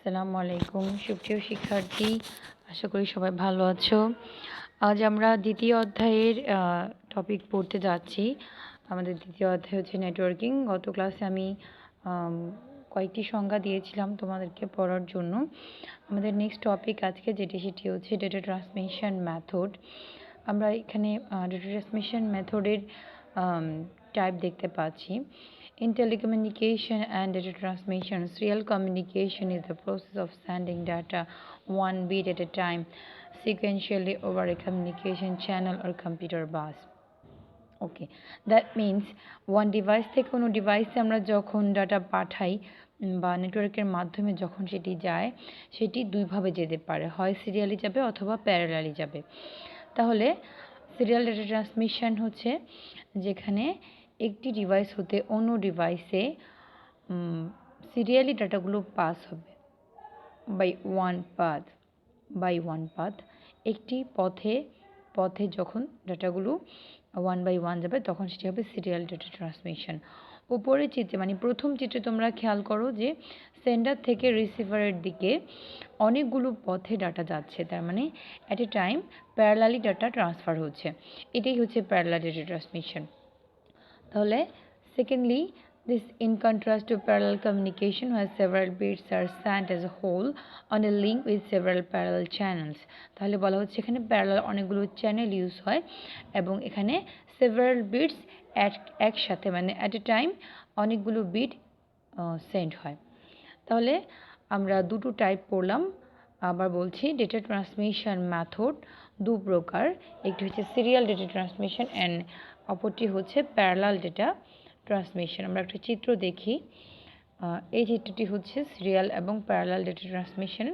আসসালামু আলাইকুম সুপ্রিয় শিক্ষার্থী, আশা করি সবাই ভালো আছো। আজ আমরা দ্বিতীয় অধ্যায়ের টপিক পড়তে যাচ্ছি। আমাদের দ্বিতীয় অধ্যায় হচ্ছে নেটওয়ার্কিং। গত ক্লাসে আমি কয়েকটি সংজ্ঞা দিয়েছিলাম তোমাদেরকে পড়ার জন্য। আমাদের নেক্সট টপিক আজকে সেটি হচ্ছে ডেটা ট্রান্সমিশন মেথড। আমরা এখানে ডেটা ট্রান্সমিশন মেথডের টাইপ দেখতে পাচ্ছি। In telecommunication and data transmission, serial communication is the process of sending data one bit at a time, sequentially over a communication channel or computer bus. Okay, that means one device থেকে কোনো ডিভাইসে আমরা যখন data পাঠাই বা নেটওয়ার্কের মাধ্যমে যখন সেটি যায়, সেটি দুইভাবে যেতে পারে, হয় সিরিয়ালি যাবে অথবা প্যারালালি যাবে। তাহলে সিরিয়াল ডেটা ট্রান্সমিশন হচ্ছে যেখানে একটি ডিভাইস হতে অন্য ডিভাইসে সিরিয়ালি ডাটাগুলো পাস হবে বাই ওয়ান পাথ একটি পথে যখন ডাটাগুলো ওয়ান বাই ওয়ান যাবে তখন সেটি হবে সিরিয়াল ডেটা ট্রান্সমিশন। উপরের চিত্রে মানে প্রথম চিত্রে তোমরা খেয়াল করো যে সেন্ডার থেকে রিসিভারের দিকে অনেকগুলো পথে ডাটা যাচ্ছে, তার মানে at a time parallelly data transfer হচ্ছে। এটাই হচ্ছে প্যারালাল ডেটা ট্রান্সমিশন। তাহলে secondly, this in contrast to parallel communication where several bits are sent as a whole on a link with several parallel channels. তাহলে বলা হচ্ছে এখানে parallel অনেকগুলো channel use হয় এবং এখানে several bits একসাথে মানে অ্যাট এ টাইম অনেকগুলো বিট সেন্ড হয়। তাহলে আমরা দুটো টাইপ পড়লাম। আবার বলছি, ডেটা ট্রান্সমিশন মেথড দু প্রকার, একটি হচ্ছে সিরিয়াল ডেটা ট্রান্সমিশন অ্যান্ড অপরটি হচ্ছে প্যারালাল ডেটা ট্রান্সমিশন। আমরা একটা চিত্র দেখি। এই চিত্রটি হচ্ছে সিরিয়াল এবং প্যারালাল ডেটা ট্রান্সমিশন।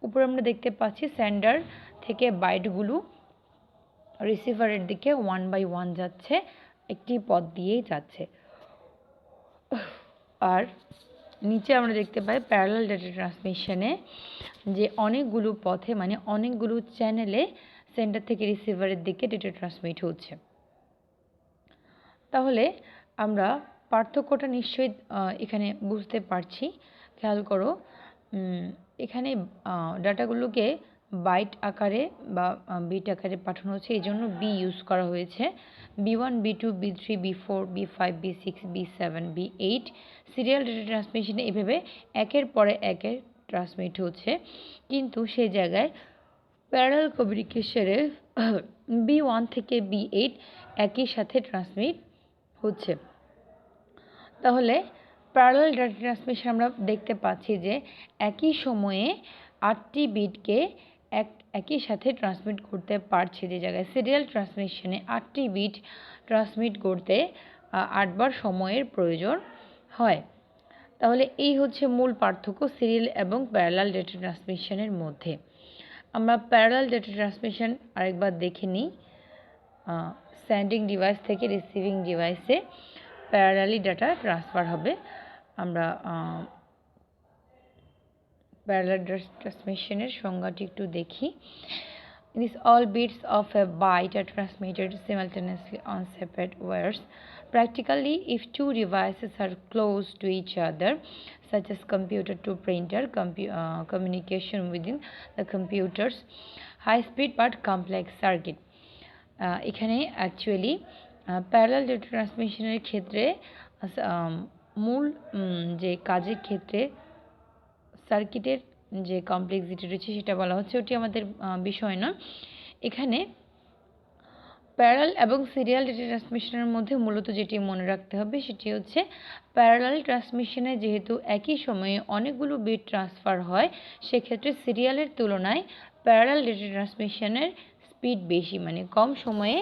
উপরে আমরা দেখতে পাচ্ছি সেন্ডার থেকে বাইটগুলো রিসিভারের দিকে ওয়ান বাই ওয়ান যাচ্ছে, একটি পথ দিয়েই যাচ্ছে। আর নিচে আমরা দেখতে পাই প্যারালাল ডেটা ট্রান্সমিশনে যে অনেকগুলো পথে মানে অনেকগুলো চ্যানেলে সেন্টার থেকে রিসিভারের দিকে ডেটা ট্রান্সমিট হচ্ছে। তাহলে আমরা পার্থক্যটা নিশ্চয়ই এখানে বুঝতে পারছি। খেয়াল করো, এখানে ডাটাগুলোকে বাইট আকারে বা বিট আকারে পাঠানো হচ্ছে, এই জন্য বি ইউজ করা হয়েছে। B1, B2, B3, B4, B5, B6, B7, B8 serial data ট্রান্সমিশনে এভাবে একের পরে একের ট্রান্সমিট হচ্ছে, কিন্তু সেই জায়গায় প্যারালাল কমিউনিকেশনে B1 থেকে B8 একই সাথে ট্রান্সমিট হচ্ছে। তাহলে প্যারালাল ডেটা ট্রান্সমিশন আমরা দেখতে পাচ্ছি যে একই সময়ে 8টি বিটকে একই সাথে ট্রান্সমিট করতে পারছে, যে জায়গায় সিরিয়াল ট্রান্সমিশনে 8টি বিট ট্রান্সমিট করতে 8 বার সময়ের প্রয়োজন হয়। তাহলে এই হচ্ছে মূল পার্থক্য সিরিয়াল এবং প্যারালাল ডেটা ট্রান্সমিশনের মধ্যে। আমরা প্যারালাল ডেটা ট্রান্সমিশন আরেকবার দেখে নিই। সেন্ডিং ডিভাইস থেকে রিসিভিং ডিভাইসে প্যারালালি ডাটা ট্রান্সফার হবে। আমরা প্যারালাল ডেটা ট্রান্সমিশনের সংজ্ঞাটি একটু দেখি। These all bits of a byte are transmitted simultaneously on separate wires. Practically, if two devices are close to each other, such as computer to printer, communication within the computer's high-speed but complex circuit. এখানে actually parallel data ট্রান্সমিশনের ক্ষেত্রে মূল যে কাজের ক্ষেত্রে সার্কিটের যে complexity রয়েছে সেটা বলা হচ্ছে, ওটি আমাদের বিষয় না। এখানে প্যারালাল এবং সিরিয়াল ডেটা ট্রান্সমিশনের মধ্যে মূলত যেটি মনে রাখতে হবে সেটি হচ্ছে প্যারালাল ট্রান্সমিশনে যেহেতু একই সময়ে অনেকগুলো বিট ট্রান্সফার হয়, সেক্ষেত্রে সিরিয়ালের তুলনায় প্যারালাল ডেটা ট্রান্সমিশনের স্পিড বেশি, মানে কম সময়ে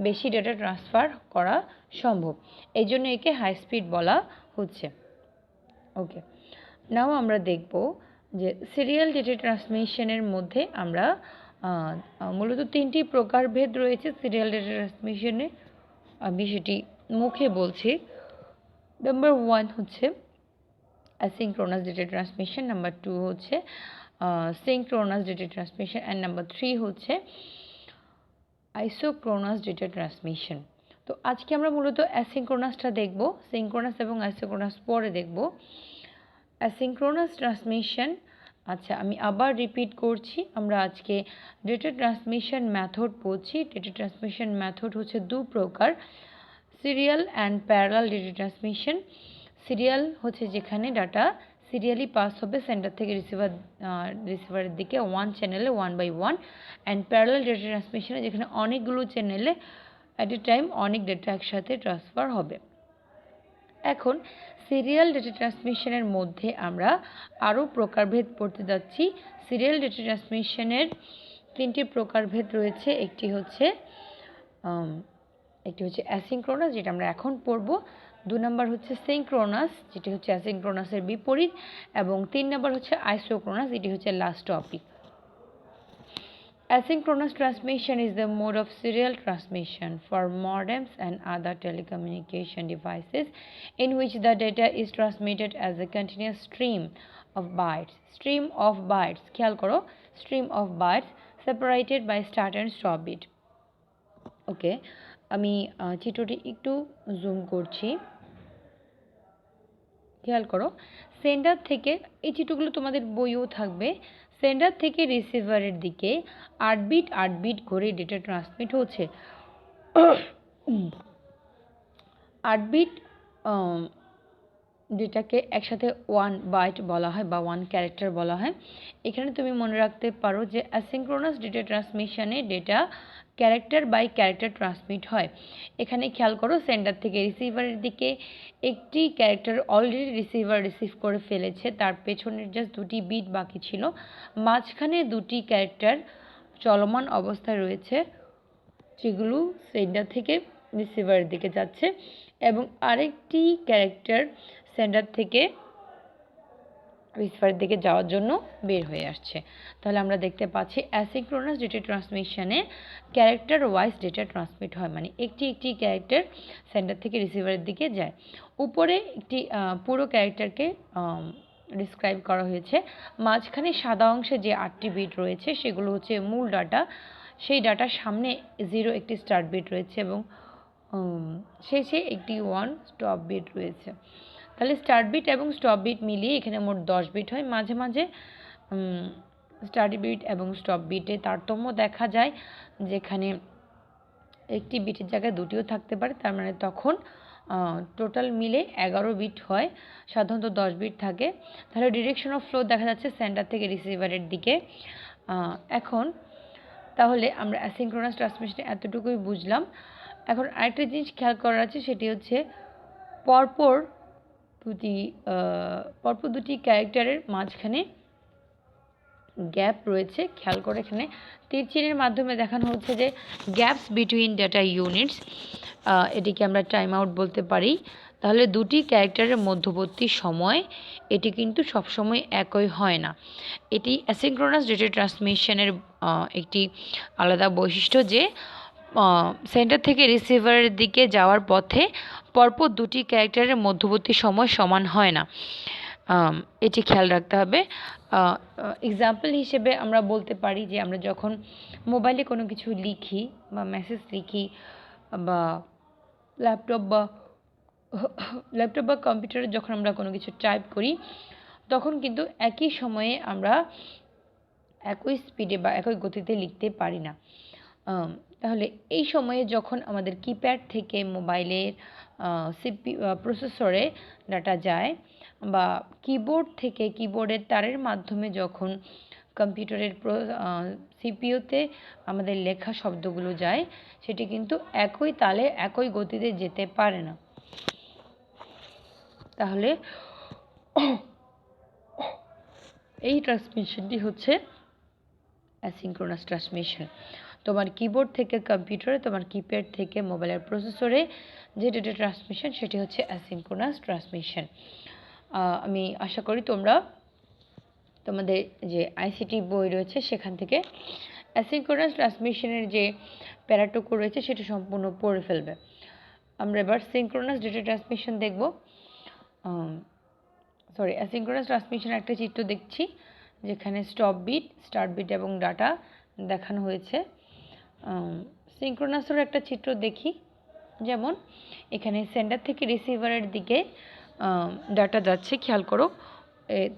বেশি ডেটা ট্রান্সফার করা সম্ভব, এই জন্য একে হাই স্পিড বলা হচ্ছে। ওকে, নাও আমরা দেখব যে সিরিয়াল ডেটা ট্রান্সমিশনের মধ্যে আমরা মূলত 3টি প্রকারভেদ রয়েছে সিরিয়াল ডেটা ট্রান্সমিশনে। আমি সেটি মুখে বলছি। নাম্বার 1 হচ্ছে অ্যাসিনক্রোনাস ডেটা ট্রান্সমিশন, নাম্বার 2 হচ্ছে synchronous data transmission and number 3 হচ্ছে আইসোক্রোনাস ডেটা ট্রান্সমিশন। তো আজকে আমরা মূলত অ্যাসিনক্রোনাসটা দেখব, সিনক্রোনাস এবং আইসোক্রোনাস পরে দেখব। অ্যাসিনক্রোনাস ট্রান্সমিশন আচ্ছা, আমি আবার রিপিট করছি, আমরা আজকে ডেটা ট্রান্সমিশন মেথড পড়ছি। ডেটা ট্রান্সমিশন মেথড হচ্ছে দু প্রকার, serial and parallel data transmission. Serial হচ্ছে যেখানে ডাটা সিরিয়ালি পাস হবে সেন্টার থেকে রিসিভারের দিকে ওয়ান চ্যানেলে 1/1, অ্যান্ড প্যারালাল ডেটা ট্রান্সমিশনে যেখানে অনেকগুলো চ্যানেলে অ্যাট এ টাইম অনেক ডেটা একসাথে ট্রান্সফার হবে। এখন সিরিয়াল ডেটা ট্রান্সমিশনের মধ্যে আমরা আরও প্রকারভেদ পড়তে যাচ্ছি। সিরিয়াল ডেটা ট্রান্সমিশনের তিনটি প্রকারভেদ রয়েছে। একটি হচ্ছে অ্যাসিঙ্ক্রোনাস, যেটা আমরা এখন পড়ব। 2 নম্বর হচ্ছে সিঙ্ক্রোনাস, যেটি হচ্ছে অ্যাসিঙ্ক্রোনাসের বিপরীত, এবং 3 নম্বর হচ্ছে আইসোক্রোনাস, যেটি হচ্ছে last topic. Asynchronous transmission is the mode of serial transmission for modems and other telecommunication devices in which the data is transmitted as a continuous stream of bytes. Stream of bytes, খেয়াল করো, stream of bytes separated by start and stop bit. ওকে, আমি চিত্রটি একটু zoom করছি, খেয়াল করো। Sender থেকে, এই চিত্রগুলো তোমাদের বইও থাকবে, সেন্ডার থেকে রিসিভারের দিকে 8 বিট করে ডেটা ট্রান্সমিট হচ্ছে। 8 বিট ডেটাকে একসাথে 1 বাইট বলা হয় বা 1 ক্যারেক্টার বলা হয়। এখানে তুমি মনে রাখতে পারো যে অ্যাসিঙ্ক্রোনাস ডেটা ট্রান্সমিশনে data character by character transmit হয়। এখানে খেয়াল করো, সেন্ডার থেকে রিসিভারের দিকে একটি ক্যারেক্টার অলরেডি রিসিভার রিসিভ করে ফেলেছে, তার পেছনের জাস্ট 2টি বিট বাকি ছিল, মাঝখানে 2টি ক্যারেক্টার চলমান অবস্থায় রয়েছে, যেগুলো সেন্ডার থেকে রিসিভারের দিকে যাচ্ছে, এবং আরেকটি ক্যারেক্টার সেন্ডার থেকে রিসিভারের দিকে যাওয়ার জন্য বের হয়ে আসছে। তাহলে আমরা দেখতে পাচ্ছি অ্যাসিঙ্ক্রোনাস ডেটা ট্রান্সমিশনে ক্যারেক্টার ওয়াইজ ডেটা ট্রান্সমিট হয়, মানে একটি ক্যারেক্টার সেন্ডার থেকে রিসিভারের দিকে যায়। উপরে একটি পুরো ক্যারেক্টারকে ডিসক্রাইব করা হয়েছে, মাঝখানে সাদা অংশে যে 8টি বিট রয়েছে সেগুলো হচ্ছে মূল ডাটা, সেই ডাটার সামনে 0 একটি স্টার্ট বিট রয়েছে, এবং শেষে একটি 1 স্টপ বিট রয়েছে। তাহলে স্টার্ট বিট এবং স্টপ বিট মিলিয়ে এখানে মোট 10 বিট হয়। মাঝে মাঝে স্টার্ট বিট এবং স্টপ বিটে তারতম্য দেখা যায়, যেখানে একটি বিটের জায়গায় 2টিও থাকতে পারে, তার মানে তখন টোটাল মিলে 11 বিট হয়, সাধারণত 10 বিট থাকে। তাহলে ডিরেকশন অফ ফ্লো দেখা যাচ্ছে সেন্টার থেকে রিসিভারের দিকে। এখন তাহলে আমরা অ্যাসিঙ্ক্রোনাস ট্রান্সমিশনে এতটুকুই বুঝলাম। এখন আরেকটা জিনিস খেয়াল করার আছে, সেটি হচ্ছে পরপর দুটি ক্যারেক্টারের মাঝখানে গ্যাপ রয়েছে। খেয়াল করে এখানে তীর চিহ্নের মাধ্যমে দেখানো হচ্ছে যে গ্যাপস বিটুইন ডাটা ইউনিটস, এটিকে আমরা টাইম আউট বলতে পারি। তাহলে দুটি ক্যারেক্টারের মধ্যবর্তী সময় এটি কিন্তু সবসময় একই হয় না। এটি অ্যাসিঙ্ক্রোনাস ডেটা ট্রান্সমিশনের একটি আলাদা বৈশিষ্ট্য, যে সেন্টার থেকে রিসিভারের দিকে যাওয়ার পথে পরপর দুটি ক্যারেক্টারের মধ্যবর্তী সময় সমান হয় না, এটি খেয়াল রাখতে হবে। এক্সাম্পল হিসেবে আমরা বলতে পারি যে আমরা যখন মোবাইলে কোনো কিছু লিখি বা মেসেজ লিখি বা ল্যাপটপ বা কম্পিউটারে যখন আমরা কোনো কিছু টাইপ করি, তখন কিন্তু একই সময়ে আমরা একই স্পিডে বা একই গতিতে লিখতে পারি না। তাহলে এই সময়ে যখন আমাদের কিপ্যাড থেকে মোবাইলের প্রসেসরে ডাটা যায়, বা কিবোর্ড থেকে কিবোর্ডের তারের মাধ্যমে যখন কম্পিউটারের সিপিইউতে আমাদের লেখা শব্দগুলো যায়, সেটি কিন্তু একই তালে একই গতিতে যেতে পারে না। তাহলে এই ট্রান্সমিশনটি হচ্ছে অ্যাসিঙ্ক্রোনাস ট্রান্সমিশন। তোমার কিবোর্ড থেকে কম্পিউটারে, তোমার কিপ্যাড থেকে মোবাইলের প্রসেসরে যে ডেটা ট্রান্সমিশন, সেটি হচ্ছে অ্যাসিঙ্ক্রোনাস ট্রান্সমিশন। আমি আশা করি তোমরা তোমাদের যে আইসিটি বই রয়েছে সেখান থেকে অ্যাসিঙ্ক্রোনাস ট্রান্সমিশনের যে প্যারাটুকু রয়েছে সেটা সম্পূর্ণ পড়ে ফেলবে। আমরা এবার সিঙ্ক্রোনাস ডেটা ট্রান্সমিশন দেখব। অ্যাসিঙ্ক্রোনাস ট্রান্সমিশনের একটা চিত্র দেখছি, যেখানে স্টপ বিট, স্টার্ট বিট এবং ডাটা দেখানো হয়েছে। সিঙ্ক্রোনাসেরও একটা চিত্র দেখি, যেমন এখানে সেন্ডার থেকে রিসিভারের দিকে ডাটা যাচ্ছে। খেয়াল করো,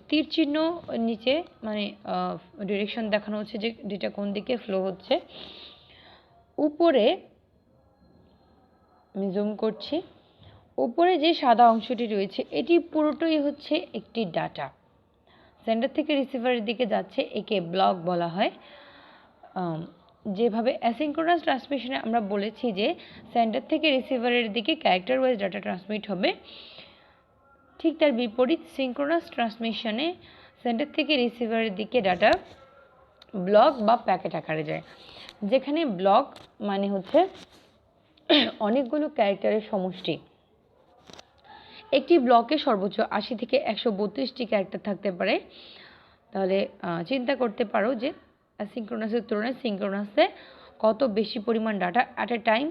তীর চিহ্ন নিচে মানে ডিরেকশন দেখানো হচ্ছে যে যেটা কোন দিকে ফ্লো হচ্ছে। উপরে আমি জুম করছি, উপরে যে সাদা অংশটি রয়েছে এটি পুরোটাই হচ্ছে একটি ডাটা, সেন্টার থেকে রিসিভারের দিকে যাচ্ছে, একে ব্লক বলা হয়। যেভাবে অ্যাসিঙ্ক্রোনাস ট্রান্সমিশনে আমরা বলেছি যে সেন্টার থেকে রিসিভারের দিকে ক্যারেক্টার ওয়াইজ ডাটা ট্রান্সমিট হবে, ঠিক তার বিপরীত সিঙ্ক্রোনাস ট্রান্সমিশনে সেন্টার থেকে রিসিভারের দিকে ডাটা ব্লক বা প্যাকেট আকারে যায়, যেখানে ব্লক মানে হচ্ছে অনেকগুলো ক্যারেক্টারের সমষ্টি। একটি ব্লকে সর্বোচ্চ 80 থেকে 132টি ক্যারেক্টার থাকতে পারে। তাহলে চিন্তা করতে পারো যে অ্যাসিঙ্ক্রোনাসের তুলনায় সিঙ্ক্রোনাসে কত বেশি পরিমাণ data at a time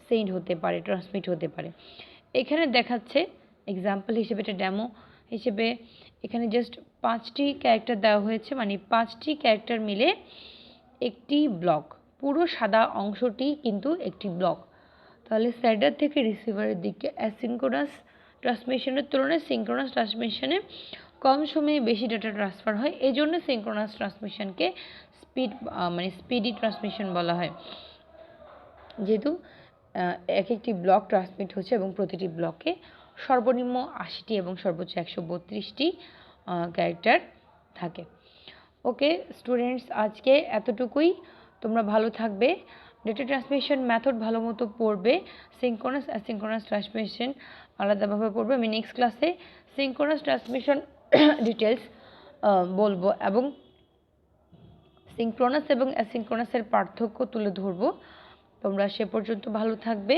send হতে পারে, ট্রান্সমিট হতে পারে। এখানে দেখাচ্ছে এক্সাম্পল হিসেবে, এটা ডেমো হিসেবে, এখানে জাস্ট 5টি ক্যারেক্টার দেওয়া হয়েছে, মানে 5টি ক্যারেক্টার মিলে একটি ব্লক, পুরো সাদা অংশটি কিন্তু একটি ব্লক। তাহলে সেন্টার থেকে রিসিভারের দিকে অ্যাসিঙ্ক্রোনাস ট্রান্সমিশনের তুলনায় সিঙ্ক্রোনাস ট্রান্সমিশনে কম সময়ে বেশি ডাটা ট্রান্সফার হয়, এই জন্য সিঙ্ক্রোনাস ট্রান্সমিশনকে স্পিডি ট্রান্সমিশন বলা হয়, যেহেতু এক একটি ব্লক ট্রান্সমিট হচ্ছে এবং প্রতিটি ব্লকে সর্বনিম্ন 80টি এবং সর্বোচ্চ 132টি ক্যারেক্টার থাকে। ওকে স্টুডেন্টস, আজকে এতটুকুই। তোমরা ভালো থাকবে, ডেটা ট্রান্সমিশন মেথড ভালো মতো পড়বে, সিঙ্ক্রোনাস অ্যাসিঙ্ক্রোনাস ট্রান্সমিশন আলাদাভাবে পড়বে। আমি নেক্সট ক্লাসে সিঙ্ক্রোনাস ট্রান্সমিশন ডিটেলস বলবো এবং সিঙ্ক্রোনাস এবং অ্যাসিঙ্ক্রোনাসের পার্থক্য তুলে ধরবো। তোমরা সে পর্যন্ত ভালো থাকবে,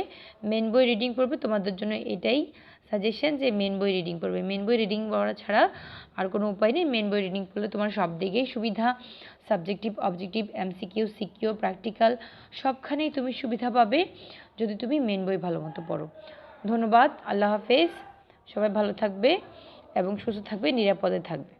মেন বই রিডিং পড়বে। তোমাদের জন্য এটাই সাজেশন যে মেন বই রিডিং পড়বে। মেন বই রিডিং পড়া ছাড়া আর কোনো উপায় নেই। মেন বই রিডিং পড়লে তোমার সব দিকেই সুবিধা, subjective, objective, MCQ, CQ, practical সবখানেই তুমি সুবিধা পাবে যদি তুমি মেন বই ভালো মতো পড়ো। ধন্যবাদ, আল্লাহ হাফেজ, সবাই ভালো থাকবে এবং সুস্থ থাকবে, নিরাপদে থাকবে।